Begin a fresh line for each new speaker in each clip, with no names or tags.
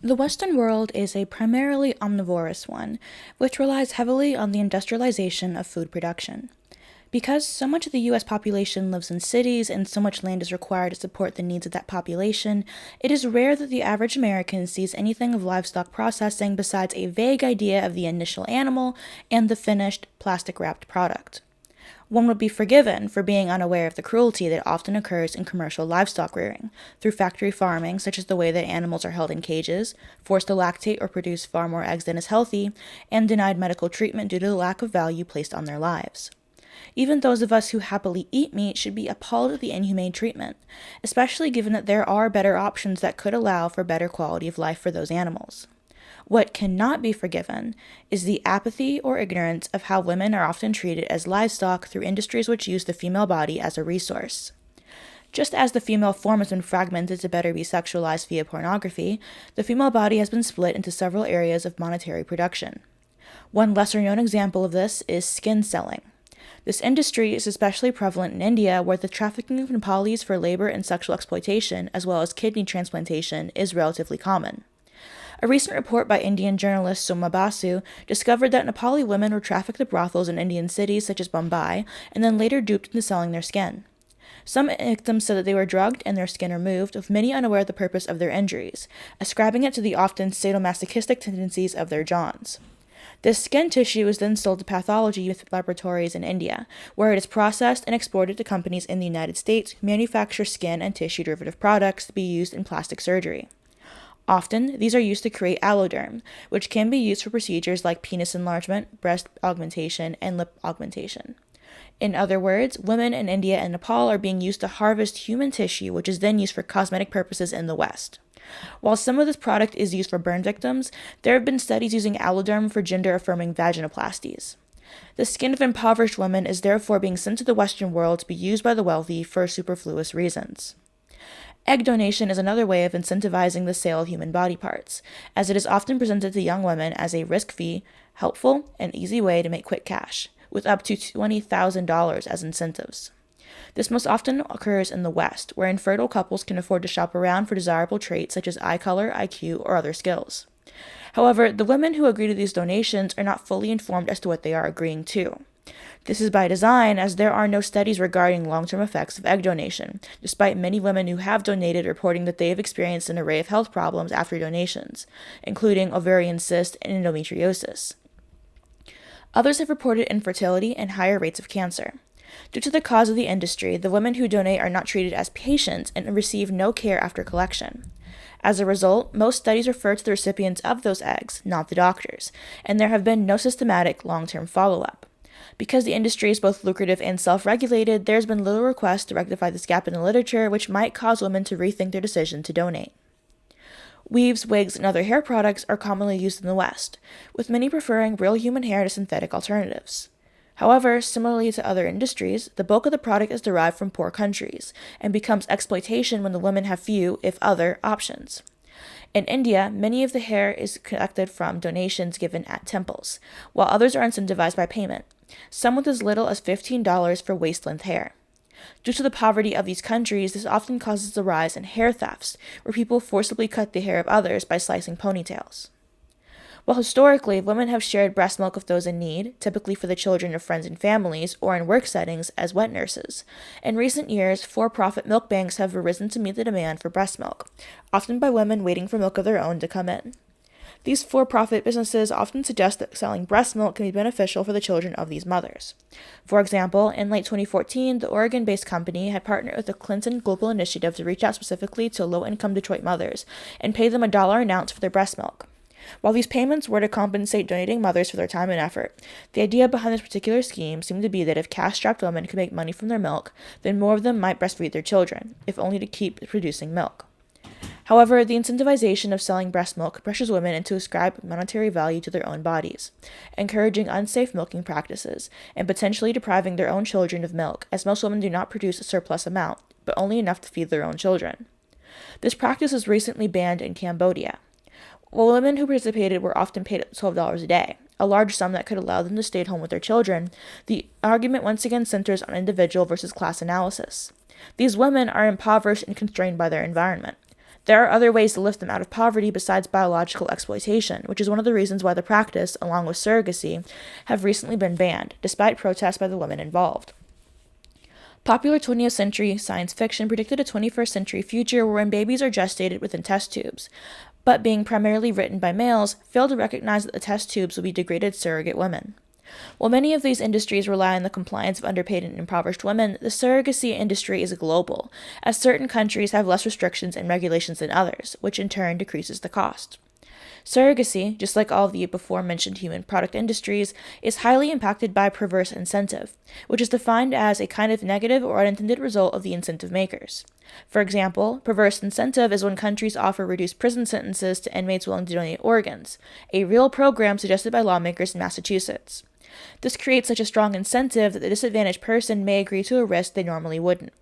The Western world is a primarily omnivorous one, which relies heavily on the industrialization of food production. Because so much of the US population lives in cities and so much land is required to support the needs of that population, it is rare that the average American sees anything of livestock processing besides a vague idea of the initial animal and the finished, plastic wrapped product. One would be forgiven for being unaware of the cruelty that often occurs in commercial livestock rearing, through factory farming, such as the way that animals are held in cages, forced to lactate or produce far more eggs than is healthy, and denied medical treatment due to the lack of value placed on their lives. Even those of us who happily eat meat should be appalled at the inhumane treatment, especially given that there are better options that could allow for better quality of life for those animals. What cannot be forgiven is the apathy or ignorance of how women are often treated as livestock through industries which use the female body as a resource. Just as the female form has been fragmented to better be sexualized via pornography, the female body has been split into several areas of monetary production. One lesser known example of this is skin selling. This industry is especially prevalent in India, where the trafficking of Nepalis for labor and sexual exploitation, as well as kidney transplantation, is relatively common. A recent report by Indian journalist Soma Basu discovered that Nepali women were trafficked to brothels in Indian cities such as Bombay and then later duped into selling their skin. Some victims said that they were drugged and their skin removed, with many unaware of the purpose of their injuries, ascribing it to the often sadomasochistic tendencies of their Johns. This skin tissue is then sold to pathology laboratories in India, where it is processed and exported to companies in the United States who manufacture skin and tissue derivative products to be used in plastic surgery. Often, these are used to create alloderm, which can be used for procedures like penis enlargement, breast augmentation, and lip augmentation. In other words, women in India and Nepal are being used to harvest human tissue, which is then used for cosmetic purposes in the West. While some of this product is used for burn victims, there have been studies using alloderm for gender-affirming vaginoplasties. The skin of impoverished women is therefore being sent to the Western world to be used by the wealthy for superfluous reasons. Egg donation is another way of incentivizing the sale of human body parts, as it is often presented to young women as a risk-free, helpful, and easy way to make quick cash, with up to $20,000 as incentives. This most often occurs in the West, where infertile couples can afford to shop around for desirable traits such as eye color, IQ, or other skills. However, the women who agree to these donations are not fully informed as to what they are agreeing to. This is by design, as there are no studies regarding long-term effects of egg donation, despite many women who have donated reporting that they have experienced an array of health problems after donations, including ovarian cyst and endometriosis. Others have reported infertility and higher rates of cancer. Due to the cause of the industry, the women who donate are not treated as patients and receive no care after collection. As a result, most studies refer to the recipients of those eggs, not the doctors, and there have been no systematic long-term follow-up. Because the industry is both lucrative and self-regulated, there has been little request to rectify this gap in the literature, which might cause women to rethink their decision to donate. Weaves, wigs, and other hair products are commonly used in the West, with many preferring real human hair to synthetic alternatives. However, similarly to other industries, the bulk of the product is derived from poor countries, and becomes exploitation when the women have few, if other, options. In India, many of the hair is collected from donations given at temples, while others are incentivized by payment, some with as little as $15 for waist-length hair. Due to the poverty of these countries, this often causes a rise in hair thefts, where people forcibly cut the hair of others by slicing ponytails. While historically, women have shared breast milk with those in need, typically for the children of friends and families, or in work settings as wet nurses, in recent years, for-profit milk banks have arisen to meet the demand for breast milk, often by women waiting for milk of their own to come in. These for-profit businesses often suggest that selling breast milk can be beneficial for the children of these mothers. For example, in late 2014, the Oregon-based company had partnered with the Clinton Global Initiative to reach out specifically to low-income Detroit mothers and pay them $1 an ounce for their breast milk. While these payments were to compensate donating mothers for their time and effort, the idea behind this particular scheme seemed to be that if cash-strapped women could make money from their milk, then more of them might breastfeed their children, if only to keep producing milk. However, the incentivization of selling breast milk pressures women into ascribe monetary value to their own bodies, encouraging unsafe milking practices, and potentially depriving their own children of milk, as most women do not produce a surplus amount, but only enough to feed their own children. This practice was recently banned in Cambodia. While women who participated were often paid $12 a day, a large sum that could allow them to stay at home with their children, the argument once again centers on individual versus class analysis. These women are impoverished and constrained by their environment. There are other ways to lift them out of poverty besides biological exploitation, which is one of the reasons why the practice, along with surrogacy, have recently been banned, despite protests by the women involved. Popular 20th century science fiction predicted a 21st century future wherein babies are gestated within test tubes, but being primarily written by males, failed to recognize that the test tubes would be degraded surrogate women. While many of these industries rely on the compliance of underpaid and impoverished women, the surrogacy industry is global, as certain countries have less restrictions and regulations than others, which in turn decreases the cost. Surrogacy, just like all of the before-mentioned human product industries, is highly impacted by perverse incentive, which is defined as a kind of negative or unintended result of the incentive makers. For example, perverse incentive is when countries offer reduced prison sentences to inmates willing to donate organs, a real program suggested by lawmakers in Massachusetts. This creates such a strong incentive that the disadvantaged person may agree to a risk they normally wouldn't.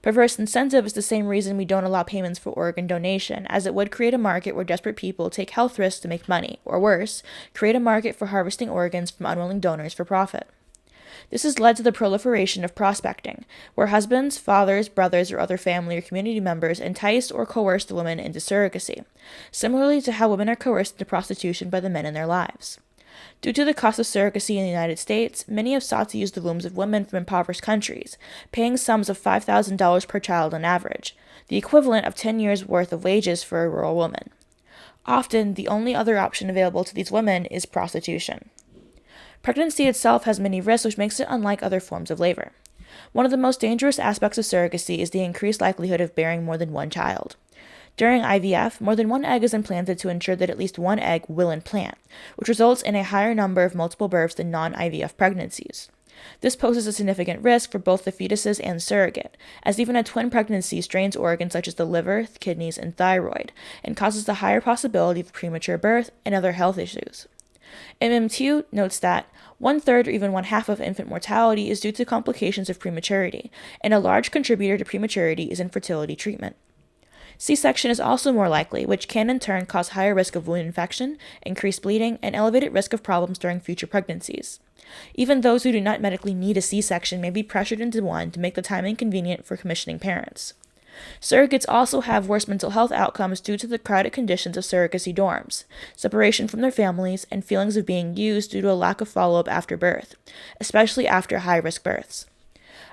Perverse incentive is the same reason we don't allow payments for organ donation, as it would create a market where desperate people take health risks to make money, or worse, create a market for harvesting organs from unwilling donors for profit. This has led to the proliferation of prospecting, where husbands, fathers, brothers, or other family or community members entice or coerce the women into surrogacy, similarly to how women are coerced into prostitution by the men in their lives. Due to the cost of surrogacy in the United States, many have sought to use the wombs of women from impoverished countries, paying sums of $5,000 per child on average, the equivalent of 10 years' worth of wages for a rural woman. Often, the only other option available to these women is prostitution. Pregnancy itself has many risks, which makes it unlike other forms of labor. One of the most dangerous aspects of surrogacy is the increased likelihood of bearing more than one child. During IVF, more than one egg is implanted to ensure that at least one egg will implant, which results in a higher number of multiple births than non-IVF pregnancies. This poses a significant risk for both the fetuses and surrogate, as even a twin pregnancy strains organs such as the liver, kidneys, and thyroid, and causes the higher possibility of premature birth and other health issues. MM2 notes that 1/3 or even 1/2 of infant mortality is due to complications of prematurity, and a large contributor to prematurity is infertility treatment. C-section is also more likely, which can in turn cause higher risk of wound infection, increased bleeding, and elevated risk of problems during future pregnancies. Even those who do not medically need a C-section may be pressured into one to make the timing convenient for commissioning parents. Surrogates also have worse mental health outcomes due to the crowded conditions of surrogacy dorms, separation from their families, and feelings of being used due to a lack of follow-up after birth, especially after high-risk births.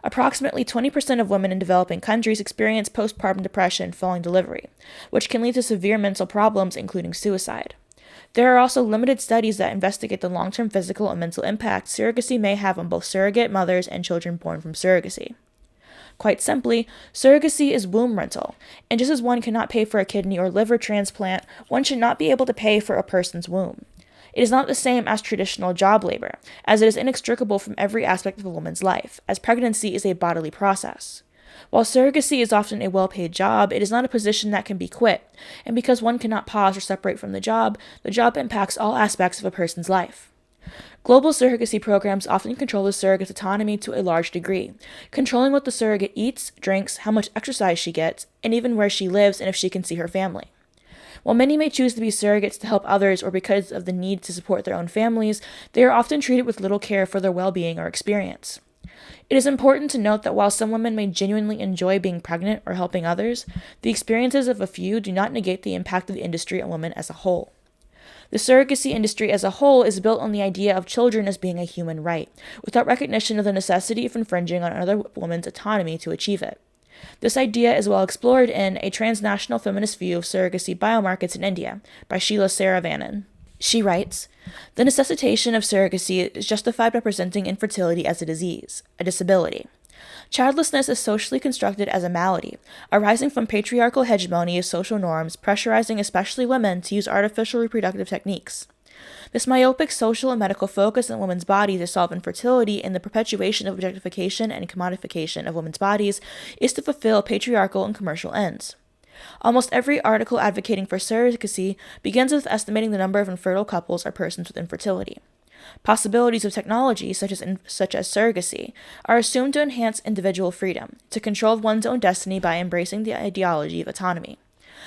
Approximately 20% of women in developing countries experience postpartum depression following delivery, which can lead to severe mental problems, including suicide. There are also limited studies that investigate the long-term physical and mental impact surrogacy may have on both surrogate mothers and children born from surrogacy. Quite simply, surrogacy is womb rental, and just as one cannot pay for a kidney or liver transplant, one should not be able to pay for a person's womb. It is not the same as traditional job labor, as it is inextricable from every aspect of a woman's life, as pregnancy is a bodily process. While surrogacy is often a well-paid job, it is not a position that can be quit, and because one cannot pause or separate from the job impacts all aspects of a person's life. Global surrogacy programs often control the surrogate's autonomy to a large degree, controlling what the surrogate eats, drinks, how much exercise she gets, and even where she lives and if she can see her family. While many may choose to be surrogates to help others or because of the need to support their own families, they are often treated with little care for their well-being or experience. It is important to note that while some women may genuinely enjoy being pregnant or helping others, the experiences of a few do not negate the impact of the industry on women as a whole. The surrogacy industry as a whole is built on the idea of children as being a human right, without recognition of the necessity of infringing on another woman's autonomy to achieve it. This idea is well explored in A Transnational Feminist View of Surrogacy Biomarkets in India by Sheila Saravanan. She writes, "The necessitation of surrogacy is justified by presenting infertility as a disease, a disability. Childlessness is socially constructed as a malady, arising from patriarchal hegemony of social norms pressurizing especially women to use artificial reproductive techniques. This myopic social and medical focus on women's bodies to solve infertility and the perpetuation of objectification and commodification of women's bodies is to fulfill patriarchal and commercial ends. Almost every article advocating for surrogacy begins with estimating the number of infertile couples or persons with infertility. Possibilities of technology, such as surrogacy, are assumed to enhance individual freedom, to control one's own destiny by embracing the ideology of autonomy.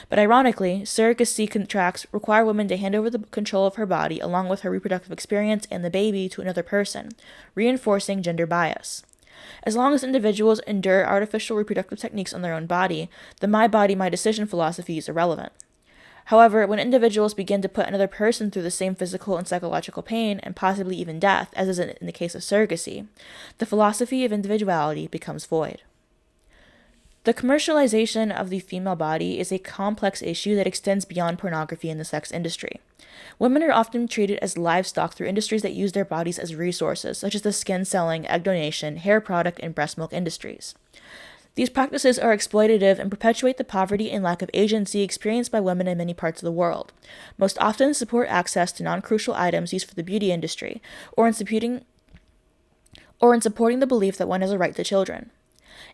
But ironically, surrogacy contracts require women to hand over the control of her body along with her reproductive experience and the baby to another person, reinforcing gender bias. As long as individuals endure artificial reproductive techniques on their own body, the my body, my decision philosophy is irrelevant. However, when individuals begin to put another person through the same physical and psychological pain, and possibly even death, as is in the case of surrogacy, the philosophy of individuality becomes void. The commercialization of the female body is a complex issue that extends beyond pornography and the sex industry. Women are often treated as livestock through industries that use their bodies as resources, such as the skin selling, egg donation, hair product, and breast milk industries. These practices are exploitative and perpetuate the poverty and lack of agency experienced by women in many parts of the world, most often support access to non-crucial items used for the beauty industry, or in supporting the belief that one has a right to children.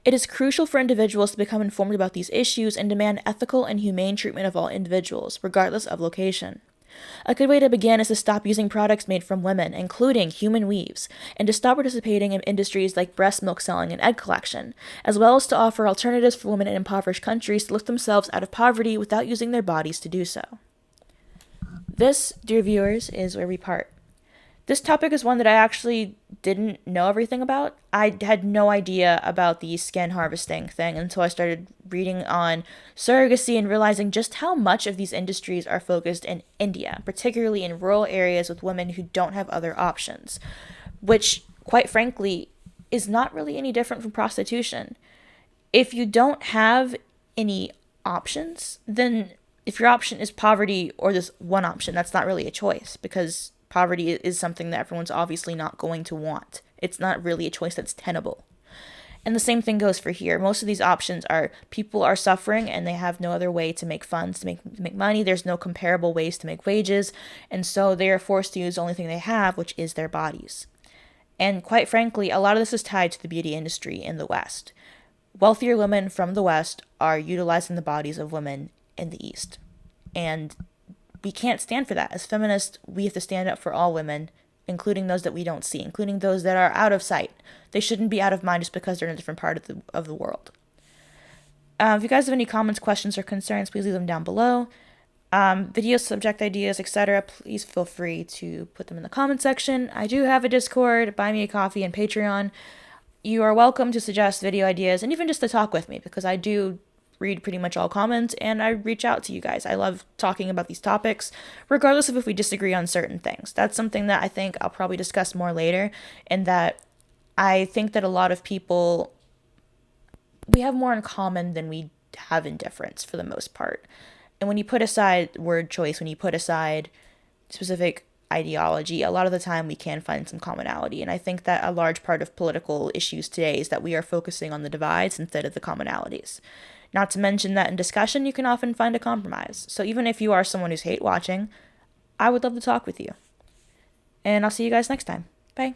It is crucial for individuals to become informed about these issues and demand ethical and humane treatment of all individuals, regardless of location. A good way to begin is to stop using products made from women, including human weaves, and to stop participating in industries like breast milk selling and egg collection, as well as to offer alternatives for women in impoverished countries to lift themselves out of poverty without using their bodies to do so. This, dear viewers, is where we part. This topic is one that I actually didn't know everything about. I had no idea about the skin harvesting thing until I started reading on surrogacy and realizing just how much of these industries are focused in India, particularly in rural areas with women who don't have other options, which, quite frankly, is not really any different from prostitution. If you don't have any options, then if your option is poverty or this one option, that's not really a choice, because poverty is something that everyone's obviously not going to want. It's not really a choice that's tenable. And the same thing goes for here. Most of these options are people are suffering and they have no other way to make funds, to make money. There's no comparable ways to make wages. And so they are forced to use the only thing they have, which is their bodies. And quite frankly, a lot of this is tied to the beauty industry in the West. Wealthier women from the West are utilizing the bodies of women in the East. And we can't stand for that. As feminists, we have to stand up for all women, including those that we don't see, including those that are out of sight. They shouldn't be out of mind just because they're in a different part of the world. If you guys have any comments, questions, or concerns, please leave them down below. Video subject ideas, etc., please feel free to put them in the comment section. I do have a Discord, Buy Me a Coffee, and Patreon. You are welcome to suggest video ideas and even just to talk with me, because I do read pretty much all comments and I reach out to you guys. I love talking about these topics, regardless of if we disagree on certain things. That's something that I think I'll probably discuss more later, and that I think that a lot of people, we have more in common than we have in difference for the most part. And when you put aside word choice, when you put aside specific ideology, a lot of the time we can find some commonality. And I think that a large part of political issues today is that we are focusing on the divides instead of the commonalities. Not to mention that in discussion, you can often find a compromise. So even if you are someone who's hate watching, I would love to talk with you. And I'll see you guys next time. Bye.